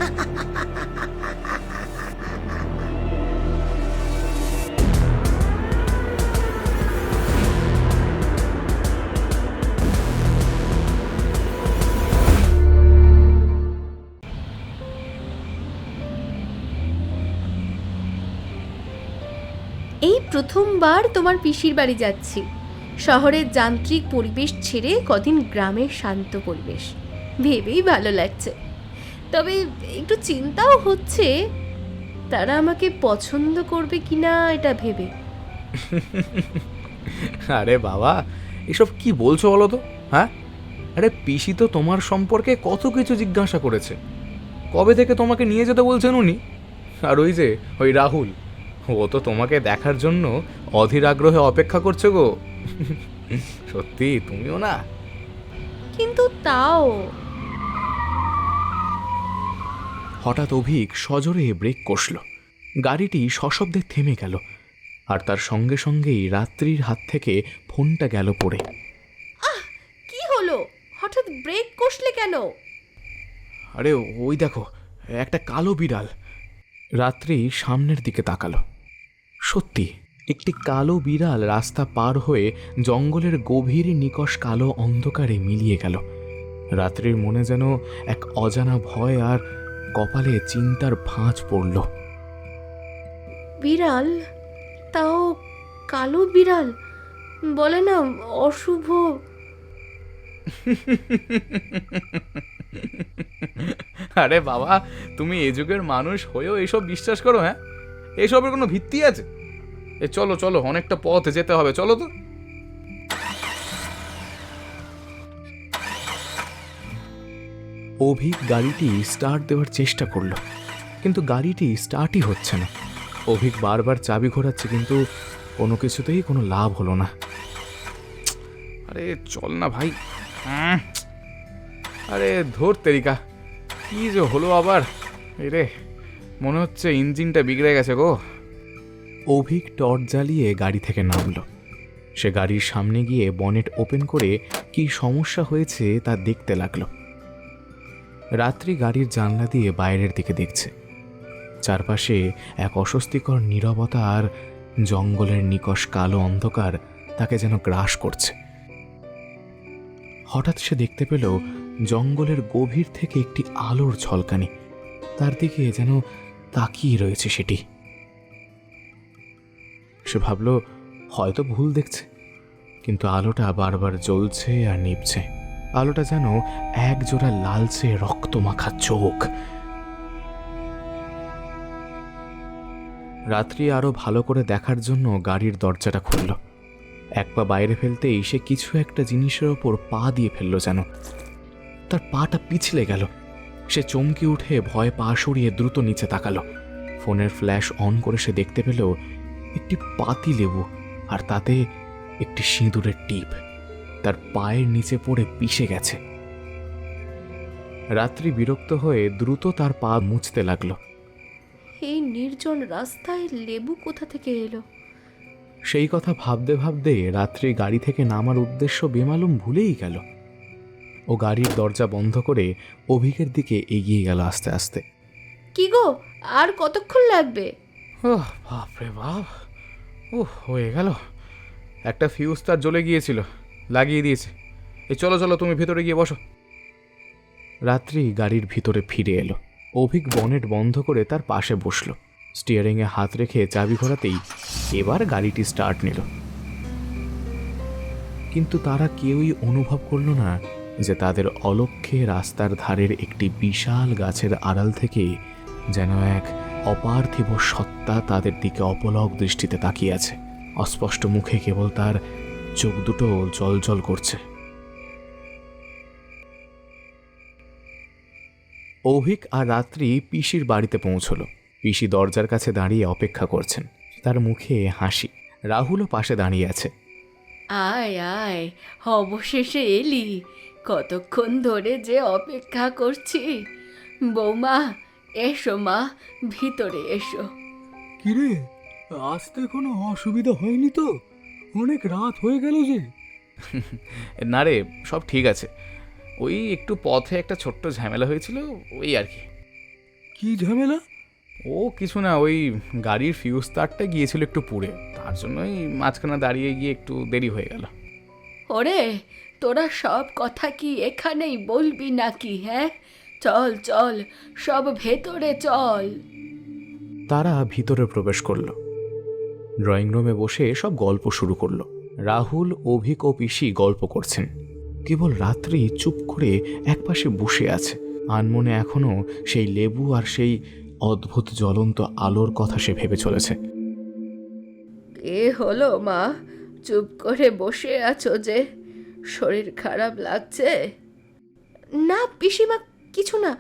এই প্রথমবার তোমার পিসির বাড়ি যাচ্ছি। শহরের যান্ত্রিক পরিবেশ ছেড়ে কদিন গ্রামের শান্ত পরিবেশ, ভেবেই ভালো লাগছে। তবে একটু চিন্তাও হচ্ছে তারা আমাকে পছন্দ করবে কিনা এটা ভেবে। আরে বাবা, এসব কি বলছো বলো তো? হ্যাঁ, আরে পিসি তো তোমার সম্পর্কে কত কিছু জিজ্ঞাসা করেছে। কবে থেকে তোমাকে নিয়ে যেতে বলছেন উনি? আর ওই রাহুল, ও তো তোমাকে দেখার জন্য অধীর আগ্রহে অপেক্ষা করছে গো। সত্যি তুমিও না। কিন্তু তাও। হঠাৎ অভিক সজোরে ব্রেক কষল। গাড়িটি সশব্দে থেমে গেল, আর তার সঙ্গে সঙ্গেই রাত্রির হাত থেকে ফোনটা গেল পড়ে। কি হলো? হঠাৎ ব্রেক কষলে কেন? আরে ওই দেখো, একটা কালো বিড়াল। রাত্রি সামনের দিকে তাকালো। সত্যি একটি কালো বিড়াল রাস্তা পার হয়ে জঙ্গলের গভীর নিকষ কালো অন্ধকারে মিলিয়ে গেল। রাত্রির মনে যেন এক অজানা ভয় আর কপালে চিন্তার ভাঁজ পড়ল। বিড়াল? তাও কালো বিড়াল? বলে না অশুভ। আরে বাবা, তুমি এ যুগের মানুষ হয়েও এসব বিশ্বাস করো? হ্যাঁ, এসবের কোনো ভিত্তি আছে? চলো চলো, অনেকটা পথ যেতে হবে, চলো তো। অভিক গাড়িটি স্টার্ট দেওয়ার চেষ্টা করলো, কিন্তু গাড়িটি স্টার্টই হচ্ছে না। অভিক বারবার চাবি ঘোরাচ্ছে, কিন্তু কোনো কিছুতেই কোনো লাভ হলো না। আরে চল না ভাই। আরে ধর তেরিকা, কি যে হলো আবার? এরে, মনে হচ্ছে ইঞ্জিনটা বিগড়ে গেছে গো। অভিক টর্চ জ্বালিয়ে গাড়ি থেকে নামলো। সে গাড়ির সামনে গিয়ে বনেট ওপেন করে কি সমস্যা হয়েছে তা দেখতে লাগলো। রাত্রি গাড়ির জানলা দিয়ে বাইরের দিকে দেখছে। চারপাশে এক অস্বস্তিকর নীরবতা আর জঙ্গলের নিকষ কালো অন্ধকার তাকে যেন গ্রাস করছে। হঠাৎ সে দেখতে পেল জঙ্গলের গভীর থেকে একটি আলোর ঝলকানি তার দিকে যেন তাকিয়ে রয়েছে সেটি। সে ভাবল হয়তো ভুল দেখছে, কিন্তু আলোটা বারবার জ্বলছে আর নিভছে। আলোটা যেন এক জোড়া লালচে রক্তমাখা চোখ। রাত্রি আরো ভালো করে দেখার জন্য গাড়ির দরজাটা খুলল। এক পা বাইরে ফেলতেই সে কিছু একটা জিনিসের ওপর পা দিয়ে ফেলল, যেন তার পাটা পিছলে গেল। সে চমকে উঠে ভয়ে পা সরিয়ে দ্রুত নিচে তাকালো। ফোনের ফ্ল্যাশ অন করে সে দেখতে পেল একটি পাতি লেবু, আর তাতে একটি সিঁদুরের টিপ তার পায়ের নিচে পড়ে পিষে গেছে। রাত্রি বিরক্ত হয়ে দ্রুত তার পা মুছতে লাগলো। এই নির্জন রাস্তায় লেবু কোথা থেকে এলো? সেই কথা ভাবতে ভাবতে রাত্রি গাড়ি থেকে নামার উদ্দেশ্য বেমালুম ভুলেই গেল। ও গাড়ির দরজা বন্ধ করে অভিকের দিকে এগিয়ে গেল আস্তে আস্তে। কি গো, আর কতক্ষণ লাগবে? ওহ বাপরে বাপ, হয়ে গেল। একটা ফিউজ তার জ্বলে গিয়েছিল, লাগিয়ে দিয়েছে। চলো চলো, তুমি ভিতরে গিয়ে বসো। রাত্রি গাড়ির ভিতরে ফিরে এলো। অভিক বনেট বন্ধ করে তার পাশে বসল। স্টিয়ারিংয়ে হাত রেখে চাবি ঘোরাতেই এবার গাড়িটি স্টার্ট নিল। কিন্তু তারা কেউই অনুভব করল না যে তাদের অলক্ষ্যে রাস্তার ধারের একটি বিশাল গাছের আড়াল থেকে যেন এক অপার্থিব সত্তা তাদের দিকে অপলক দৃষ্টিতে তাকিয়ে আছে। অস্পষ্ট মুখে কেবল তার চোখ দুটো জ্বলজ্বল করছে। অভিক আর রাত্রি পিসির বাড়িতে পৌঁছল। পিসি দরজার কাছে দাঁড়িয়ে অপেক্ষা করছেন, তার মুখে হাসি। রাহুলও পাশে দাঁড়িয়ে আছে। আয় আয়, অবশেষে এলি। কতক্ষণ ধরে যে অপেক্ষা করছি। বৌমা, এসো মা, ভিতরে এসো। কিরে, আসতে কোনো অসুবিধা হয়নি তো? অনেক রাত হয়ে গেল যে। না রে, সব ঠিক আছে। ওই একটু পথে একটা ছোট্ট ঝামেলা হয়েছিল, ওই আর কি। কি ঝামেলা? ও কিছু না, ওই গাড়ির ফিউজ তারটা গিয়েছিল একটু পুড়ে, তার জন্যই মাঝখানে দাঁড়িয়ে গিয়ে একটু দেরি হয়ে গেল। ওরে, তোরা সব কথা কি এখানেই বলবি নাকি? হ্যাঁ, চল চল, সব ভেতরে চল। তারা ভিতরে প্রবেশ করল। ড্রয়িং রুমে বসে সব গল্প শুরু করলো। রাহুল, অভিক ও পিসি গল্প করছেন। কেবল রাত্রি চুপ করে একপাশে বসে আছে। আনমনে এখনো সেই লেবু আর সেই অদ্ভুত জ্বলন্ত আলোর কথা সে ভেবে চলেছে। এ হলো মা, চুপ করে বসে আছো যে? শরীর খারাপ লাগছে? না পিসিমা, কিছু না,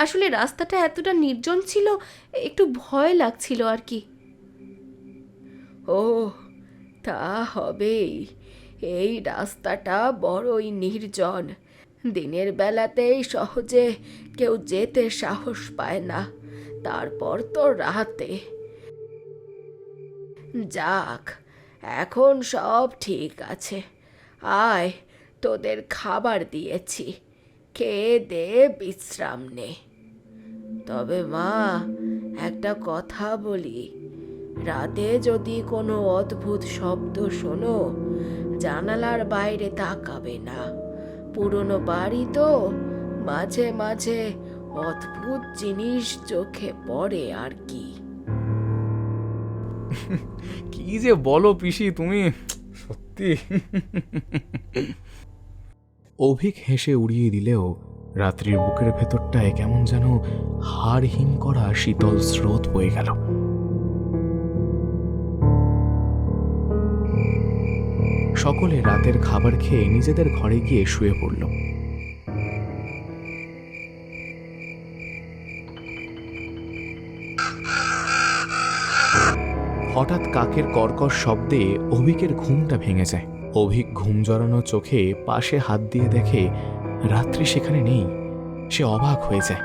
আসলে রাস্তাটা এতটা নির্জন ছিল, একটু ভয় লাগছিল আর কি। ও, তা হবেই, এই রাস্তাটা বড়ই নির্জন, দিনের বেলাতেই সহজে কেউ যেতে সাহস পায় না, তারপর তো রাতে। যাক, এখন সব ঠিক আছে, আয়, তোদের খাবার দিয়েছি, খেয়ে দে, বিশ্রাম নে। তবে মা, একটা কথা বলি, রাতে যদি কোনো অদ্ভুত শব্দ শোনো, জানালার বাইরে তাকাবে না। পুরনো বাড়ি তো, মাঝে মাঝে অদ্ভুত জিনিস চোখে পড়ে আর কি। কি যে বলো পিসি তুমি, সত্যি। অভিক হেসে উড়িয়ে দিলেও রাত্রির বুকের ভেতরটায় কেমন যেন হাড় হিম করা শীতল স্রোত বয়ে গেল। সকলে রাতের খাবার খেয়ে নিজেদের ঘরে গিয়ে শুয়ে পড়ল। হঠাৎ কাকের কর্কশ শব্দে অভিকের ঘুমটা ভেঙে যায়। অভিক ঘুম জড়ানো চোখে পাশে হাত দিয়ে দেখে রাত্রি সেখানে নেই। সে অবাক হয়ে যায়।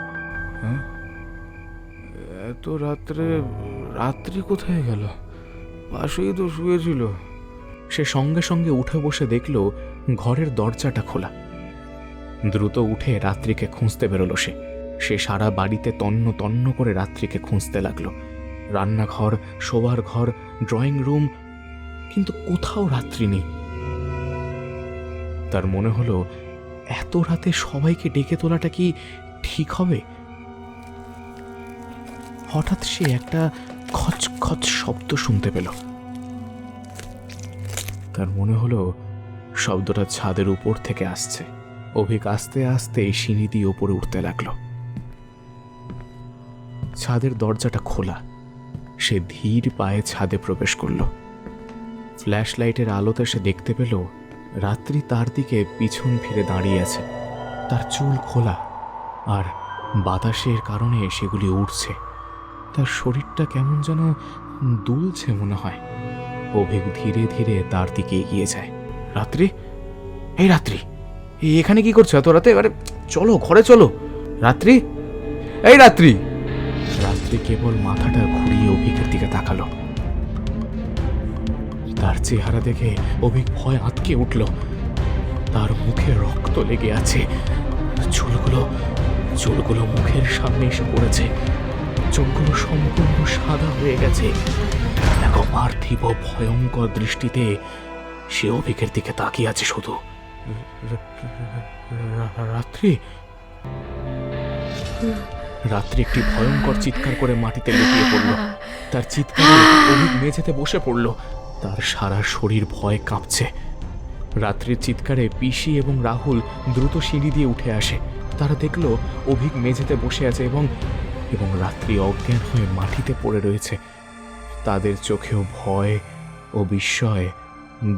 এত রাত্রে রাত্রি কোথায় গেল? পাশেই তো শুয়েছিল। সে সঙ্গে সঙ্গে উঠে বসে দেখল ঘরের দরজাটা খোলা। দ্রুত উঠে রাত্রিকে খুঁজতে বেরোলো সে সারা বাড়িতে তন্ন তন্ন করে রাত্রিকে খুঁজতে লাগলো। রান্নাঘর, শোবার ঘর, ড্রয়িং রুম, কিন্তু কোথাও রাত্রি নেই। তার মনে হলো এত রাতে সবাইকে ডেকে তোলাটা কি ঠিক হবে? হঠাৎ সে একটা খচ খচ শব্দ শুনতে পেল। তার মনে হলো শব্দটা ছাদের উপর থেকে আসছে। অভিক আস্তে আস্তে সিঁড়ি দিয়ে উপরে উঠতে লাগলো। ছাদের দরজাটা খোলা। সে ধীর পায়ে ছাদে প্রবেশ করল। ফ্ল্যাশ লাইটের আলোতে সে দেখতে পেল রাত্রি তার দিকে পিছন ফিরে দাঁড়িয়ে আছে। তার চুল খোলা আর বাতাসের কারণে সেগুলি উড়ছে। তার শরীরটা কেমন যেন দুলছে মনে হয়। অভিক ধীরে ধীরে তার দিকে এগিয়ে যায়। রাত্রি, এই রাত্রি, এখানে কি করছো এত রাতে? আরে চলো, ঘরে চলো। রাত্রি, এই রাত্রি। রাত্রি কেবল মাথাটা ঘুরিয়ে অভিকের দিকে তাকালো। তার চেহারা দেখে অভিক ভয় আঁতকে উঠল। তার মুখে রক্ত লেগে আছে। চুলগুলো মুখের সামনে এসে পড়েছে। চোখগুলো সম্পূর্ণ সাদা হয়ে গেছে। এক পার্থিব ভয়ঙ্কর দৃষ্টিতে সে অভিকের দিকে তাকিয়ে আছে শুধু। রাত্রি রাত্রি একটি ভয়ঙ্কর চিৎকার করে মাটিতে লুটিয়ে পড়ল। তার চিৎকারে অভিক মেঝেতে বসে পড়ল। তার সারা শরীর ভয় কাঁপছে। রাত্রির চিৎকারে পিসি এবং রাহুল দ্রুত সিঁড়ি দিয়ে উঠে আসে। তারা দেখল অভিক মেঝেতে বসে আছে এবং রাত্রি অজ্ঞান হয়ে মাটিতে পড়ে রয়েছে। তাদের চোখেও ভয় ও বিস্ময়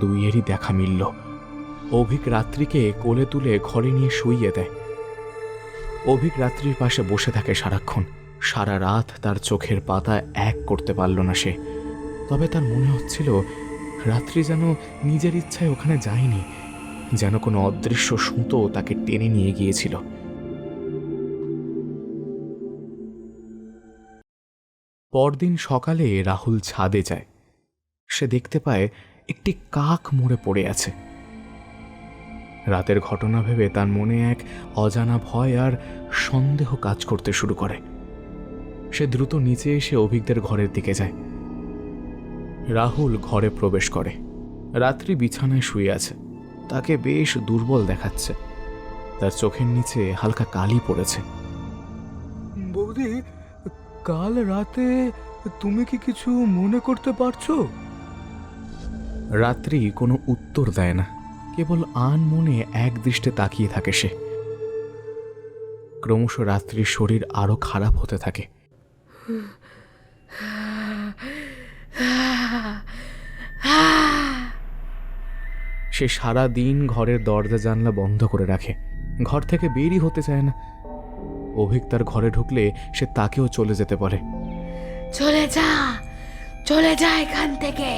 দুইয়েরই দেখা মিলল। অভিক রাত্রিকে কোলে তুলে ঘরে নিয়ে শুইয়ে দেয়। অভিক রাত্রির পাশে বসে থাকে সারাক্ষণ। সারা রাত তার চোখের পাতা এক করতে পারল না সে। তবে তার মনে হচ্ছিল রাত্রি যেন নিজের ইচ্ছায় ওখানে যায়নি, যেন কোনো অদৃশ্য সুতো তাকে টেনে নিয়ে গিয়েছিল। পরদিন সকালে রাহুল ছাদে যায়। সে দেখতে পায় একটি কাক মরে পড়ে আছে। রাতের ঘটনা ভেবে তার মনে এক অজানা ভয় আর সন্দেহ কাজ করতে শুরু করে। সে দ্রুত নিচে এসে অভিকদের ঘরের দিকে যায়। রাহুল ঘরে প্রবেশ করে। রাত্রি বিছানায় শুয়ে আছে। তাকে বেশ দুর্বল দেখাচ্ছে। তার চোখের নিচে হালকা কালি পড়েছে। বৌদি, কাল রাতে তুমি কি কিছু মনে করতে পারছো? রাত্রি কোনো উত্তর দেয় না, কেবল আনমনে এক দৃষ্টে তাকিয়ে থাকে সে। ক্রমশ রাত্রির শরীর আরো খারাপ হতে থাকে। সে সারা দিন ঘরের দরজা জানলা বন্ধ করে রাখে, ঘর থেকে বেরই হতে চায় না। অভিক তার ঘরে ঢুকলে সে তাকেও চলে যেতে বলে। চলে যা, চলে যা এখান থেকে।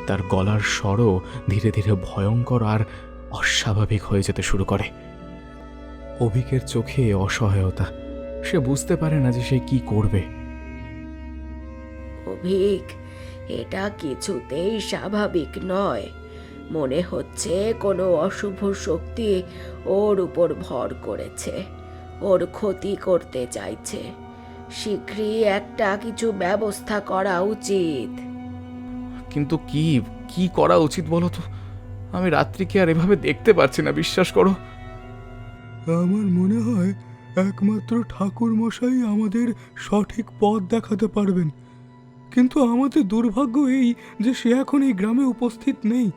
তার গলার স্বরও ধীরে ধীরে ভয়ঙ্কর আর অস্বাভাবিক হয়ে যেতে শুরু করে। অভিকের চোখে অসহায়তা। সে বুঝতে পারে না যে সে কি করবে। অভিক, এটা কিছুতেই স্বাভাবিক নয়। মনে হচ্ছে কোনো অশুভ শক্তি ওর উপর ভর করেছে, ওর ক্ষতি করতে চাইছে। শীঘ্রই একটা কিছু ব্যবস্থা করা উচিত। কিন্তু কি কি করা উচিত বলো তো? আমি রাত্রিকে আর এভাবে দেখতে পারছি না, বিশ্বাস করো। আমার মনে হয় একমাত্র ঠাকুর মশাই আমাদের সঠিক পথ দেখাতে পারবেন। কিন্তু আমাদের দুর্ভাগ্য এই যে সে এখন এই গ্রামে উপস্থিত নেই।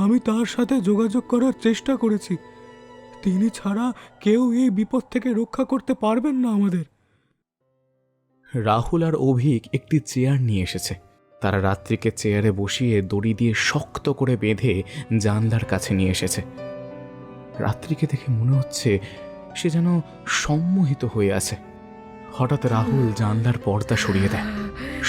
আমি তার সাথে যোগাযোগ করার চেষ্টা করেছি। তিনি ছাড়া কেউ এই বিপদ থেকে রক্ষা করতে পারবেন না আমাদের। রাহুল আর অভিক একটি চেয়ার নিয়ে এসেছে। তারা রাত্রিকে চেয়ারে বসিয়ে দড়ি দিয়ে শক্ত করে বেঁধে জানলার কাছে নিয়ে এসেছে। রাত্রিকে দেখে মনে হচ্ছে সে যেন সম্মোহিত হয়ে আছে। হঠাৎ রাহুল জানলার পর্দা সরিয়ে দেয়।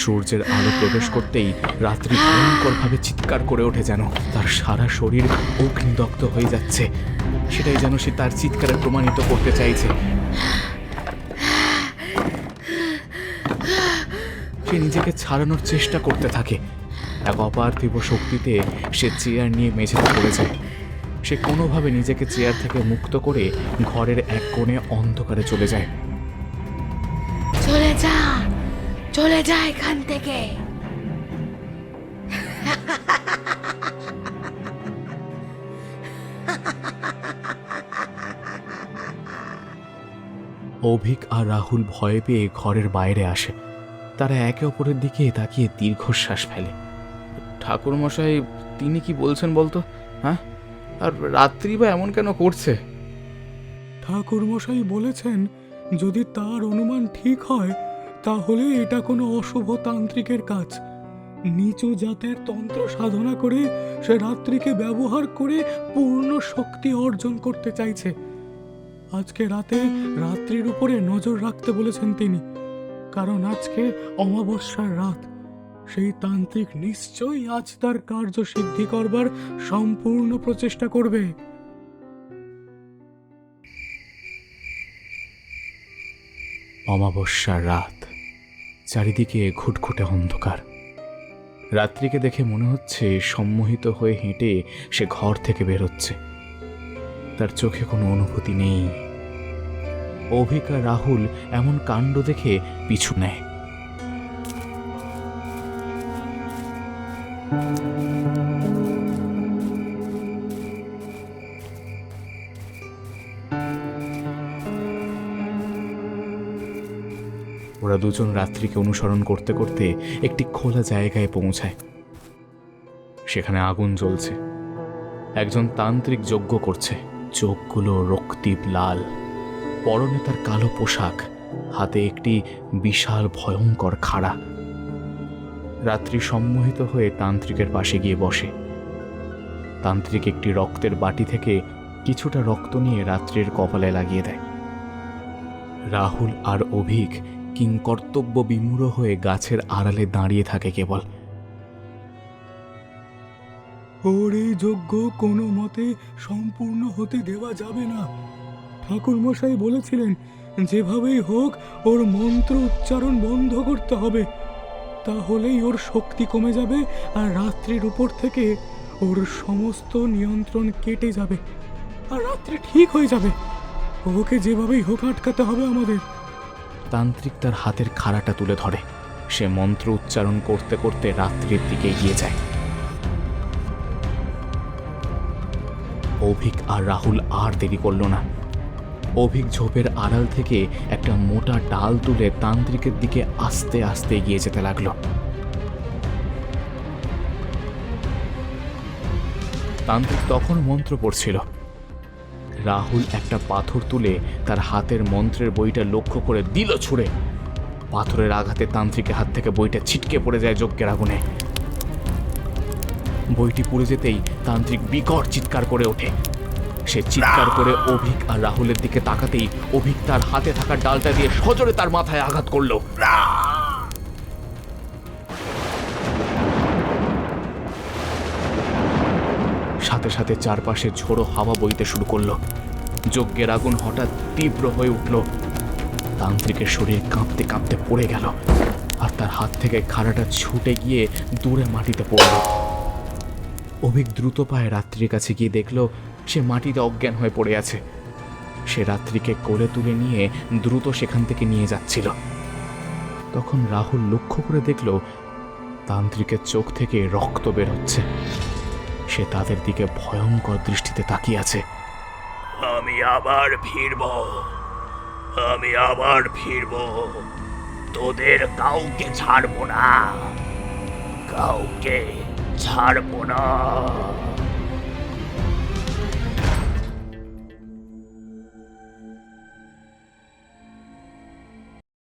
সূর্যের আলো প্রবেশ করতেই রাত্রি ভয়ঙ্করভাবে চিৎকার করে ওঠে, যেন তার সারা শরীর অগ্নিদগ্ধ হয়ে যাচ্ছে। সেটাই যেন সে তার চিৎকারে প্রমাণিত করতে চাইছে। সে নিজেকে ছাড়ানোর চেষ্টা করতে থাকে। এক অপার্থিব শক্তিতে সে চেয়ার নিয়ে মেঝেতে পড়ে যায়। সে কোনোভাবে নিজেকে চেয়ার থেকে মুক্ত করে ঘরের এক কোণে অন্ধকারে চলে যায়। চলে যা, চলে যা এখান থেকে। অভিক আর রাহুল ভয় পেয়ে ঘরের বাইরে আসে। তারা একে অপরের দিকে তাকিয়ে দীর্ঘশ্বাস ফেলে। ঠাকুরমশাই, তিনি কি বলছেন বলতো? হ্যাঁ, আর রাত্রি বা এমন কেন করছে? ঠাকুর মশাই বলেছেন, যদি তার অনুমান ঠিক হয় তাহলে এটা কোনো অশুভ তান্ত্রিকের কাজ। নিচু জাতের তন্ত্র সাধনা করে সে রাত্রিকে ব্যবহার করে পূর্ণ শক্তি অর্জন করতে চাইছে। আজকে রাতে রাত্রির উপরে নজর রাখতে বলেছেন তিনি, কারণ আজকে অমাবস্যার রাত। সেই তান্ত্রিক নিশ্চয়ই আজ তার কার্য সিদ্ধি করবার সম্পূর্ণ প্রচেষ্টা করবে। অমাবস্যার রাত, চারিদিকে ঘুটঘুটে অন্ধকার। রাত্রিকে দেখে মনে হচ্ছে সম্মোহিত হয়ে হেঁটে সে ঘর থেকে বেরোচ্ছে। তার চোখে কোনো অনুভূতি নেই। অভিক আর রাহুল এমন কাণ্ড দেখে পিছু নেয়। ওরা দুজন রাত্রিকে অনুসরণ করতে করতে একটি খোলা জায়গায় পৌঁছায়। সেখানে আগুন জ্বলছে। একজন তান্ত্রিক যজ্ঞ করছে। চোখগুলো রক্তিম লাল, পরনে তার কালো পোশাক, হাতে একটি বিশাল ভয়ঙ্কর খাড়া। রাত্রি সম্মোহিত হয়ে তান্ত্রিকের পাশে গিয়ে বসে। তান্ত্রিক একটি রক্তের বাটি থেকে কিছুটা রক্ত নিয়ে রাত্রির কপালে লাগিয়ে দেয়। রাহুল আর অভিক কিংকর্তব্য বিমূঢ় হয়ে গাছের আড়ালে দাঁড়িয়ে থাকে কেবল। ওর এই যজ্ঞ কোনো মতে সম্পূর্ণ হতে দেওয়া যাবে না। ঠাকুর মশাই বলেছিলেন, যেভাবেই হোক ওর মন্ত্র উচ্চারণ বন্ধ করতে হবে। তাহলেই ওর শক্তি কমে যাবে আর রাত্রির উপর থেকে ওর সমস্ত নিয়ন্ত্রণ কেটে যাবে আর রাত্রি ঠিক হয়ে যাবে। ওকে যেভাবেই হোক আটকাতে হবে আমাদের। তান্ত্রিক তার হাতের খাড়াটা তুলে ধরে। সে মন্ত্র উচ্চারণ করতে করতে রাত্রির দিকে এগিয়ে যায়। অভিক আর রাহুল আর দেরি করল না। অভিক ঝোপের আড়াল থেকে একটা মোটা ডাল তুলে তান্ত্রিকের দিকে আস্তে আস্তে এগিয়ে যেতে লাগলো। তান্ত্রিক তখন মন্ত্র পড়ছিল। রাহুল একটা পাথর তুলে তার হাতের মন্ত্রের বইটা লক্ষ্য করে দিল ছুঁড়ে। পাথরের আঘাতে তান্ত্রিকের হাত থেকে বইটা ছিটকে পড়ে যায় যজ্ঞের আগুনে। বইটি পুড়ে যেতেই তান্ত্রিক বিকট চিৎকার করে ওঠে। সে চিৎকার করে অভিক আর রাহুলের দিকে তাকাতেই অভিক তার হাতে থাকা ডালটা দিয়ে সজোরে তার মাথায় আঘাত করলো। সাথে সাথে চারপাশে ঝোড়ো হাওয়া বইতে শুরু করলো। যজ্ঞের আগুন হঠাৎ তীব্র হয়ে উঠল। তান্ত্রিকের শরীর কাঁপতে কাঁপতে পড়ে গেল আর তার হাত থেকে খাড়াটা ছুটে গিয়ে দূরে মাটিতে পড়ল। অভিক দ্রুত পায়ে রাত্রির কাছে গিয়ে দেখল সে মাটিতে অজ্ঞান হয়ে পড়ে আছে। সে রাত্রিকে কোলে তুলে নিয়ে দ্রুত সেখান থেকে নিয়ে যাচ্ছিল। তখন রাহুল লক্ষ্য করে দেখল তান্ত্রিকের চোখ থেকে রক্ত বের হচ্ছে। সে তাদের দিকে ভয়ঙ্কর দৃষ্টিতে তাকিয়ে আছে। আমি আবার ফিরব, তোদের কাউকে ছাড়বো না।